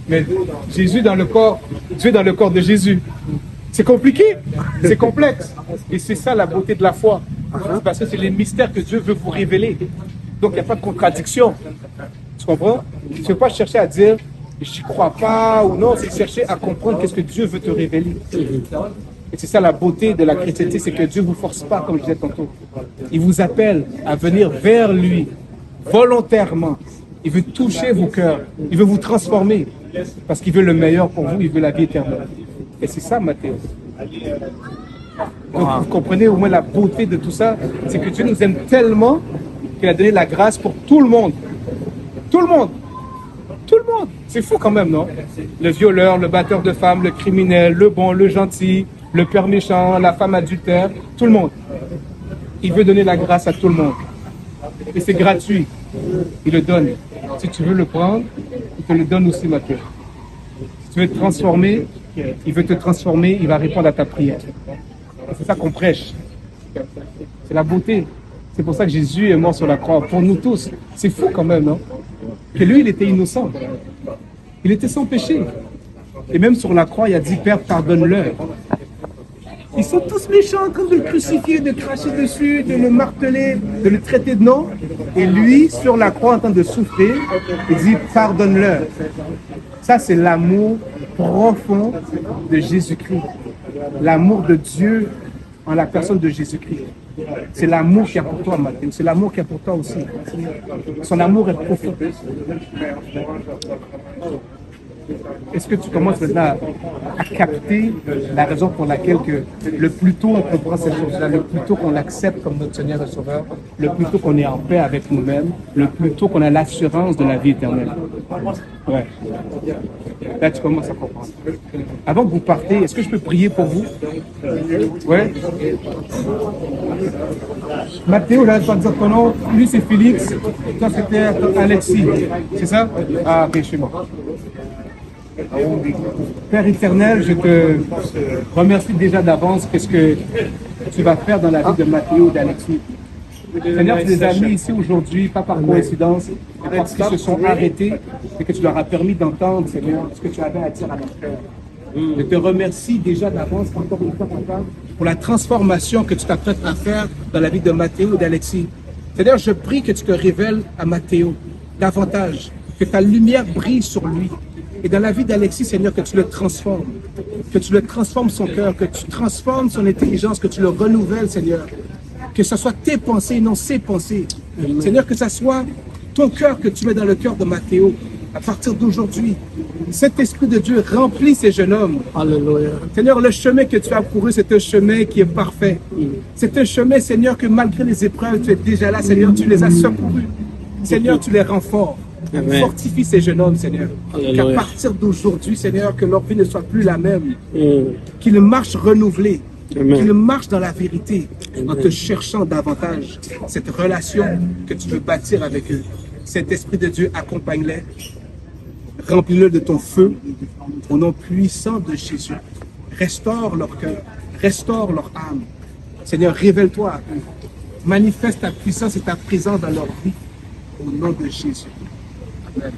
Mais Jésus dans le corps, Dieu dans le corps de Jésus. C'est compliqué, c'est complexe. Et c'est ça la beauté de la foi. Parce que c'est les mystères que Dieu veut vous révéler. Donc il n'y a pas de contradiction. Tu comprends? Tu ne peux pas chercher à dire je n'y crois pas ou non, c'est chercher à comprendre qu'est-ce que Dieu veut te révéler. Et c'est ça la beauté de la chrétienté, c'est que Dieu ne vous force pas, comme je disais tantôt. Il vous appelle à venir vers lui, volontairement. Il veut toucher vos cœurs, il veut vous transformer, parce qu'il veut le meilleur pour vous, il veut la vie éternelle. Et c'est ça, Matthéo. Donc vous comprenez au moins la beauté de tout ça, c'est que Dieu nous aime tellement qu'il a donné la grâce pour tout le monde. Tout le monde. Tout le monde. C'est fou quand même, non? Le violeur, le batteur de femmes, le criminel, le bon, le gentil, le père méchant, la femme adultère, tout le monde. Il veut donner la grâce à tout le monde. Et c'est gratuit. Il le donne. Si tu veux le prendre, il te le donne aussi, Matthieu. Si tu veux te transformer, il veut te transformer, il va répondre à ta prière. Et c'est ça qu'on prêche. C'est la beauté. C'est pour ça que Jésus est mort sur la croix. Pour nous tous. C'est fou quand même, non? Que lui, il était innocent. Il était sans péché. Et même sur la croix, il a dit, Père, pardonne-leur. Ils sont tous méchants en train de le crucifier, de cracher dessus, de le marteler, de le traiter de nom. Et lui, sur la croix, en train de souffrir, il dit, pardonne-leur. Ça, c'est l'amour profond de Jésus-Christ. L'amour de Dieu en la personne de Jésus-Christ. C'est l'amour qu'il y a pour toi, Matthieu. C'est l'amour qu'il y a pour toi aussi. Son amour est profond. Est-ce que tu commences maintenant à capter la raison pour laquelle que le plus tôt on comprend cette chose-là, le plus tôt qu'on l'accepte comme notre Seigneur et Sauveur, le plus tôt qu'on est en paix avec nous-mêmes, le plus tôt qu'on a l'assurance de la vie éternelle. Ouais. Là, tu commences à comprendre. Avant que vous partez, est-ce que je peux prier pour vous? Ouais. Mathéo, là, je dois dire ton nom. Lui, c'est Félix. Toi, c'était Alexis. C'est ça? Ah, ok, chez moi. Père éternel, je te remercie déjà d'avance qu'est-ce que tu vas faire dans la vie de Mathéo et d'Alexis. Seigneur, tu les as mis ici aujourd'hui, pas par coïncidence, mais parce qu'ils se sont arrêtés et que tu leur as permis d'entendre, Seigneur, ce que tu avais à dire à leur cœur. Je te remercie déjà d'avance, encore une fois, Papa, pour la transformation que tu t'apprêtes à faire dans la vie de Mathéo et d'Alexis. Seigneur, je prie que tu te révèles à Mathéo davantage, que ta lumière brille sur lui. Et dans la vie d'Alexis, Seigneur, que tu le transformes son cœur, que tu transformes son intelligence, que tu le renouvelles, Seigneur. Que ce soit tes pensées, non ses pensées. Amen. Seigneur, que ce soit ton cœur que tu mets dans le cœur de Mathéo. À partir d'aujourd'hui, cet Esprit de Dieu remplit ces jeunes hommes. Alléluia. Seigneur, le chemin que tu as couru, c'est un chemin qui est parfait. C'est un chemin, Seigneur, que malgré les épreuves, tu es déjà là, Seigneur, tu les as secourus. Seigneur, tu les rends forts. Amen. Fortifie ces jeunes hommes, Seigneur. Qu'à partir d'aujourd'hui, Seigneur, que leur vie ne soit plus la même. Qu'ils marchent renouvelés. Qu'ils marchent dans la vérité. Amen. En te cherchant davantage cette relation que tu veux bâtir avec eux. Cet Esprit de Dieu, accompagne-les. Remplis-le de ton feu. Au nom puissant de Jésus. Restaure leur cœur. Restaure leur âme. Seigneur, révèle-toi à eux. Manifeste ta puissance et ta présence dans leur vie. Au nom de Jésus. Amen.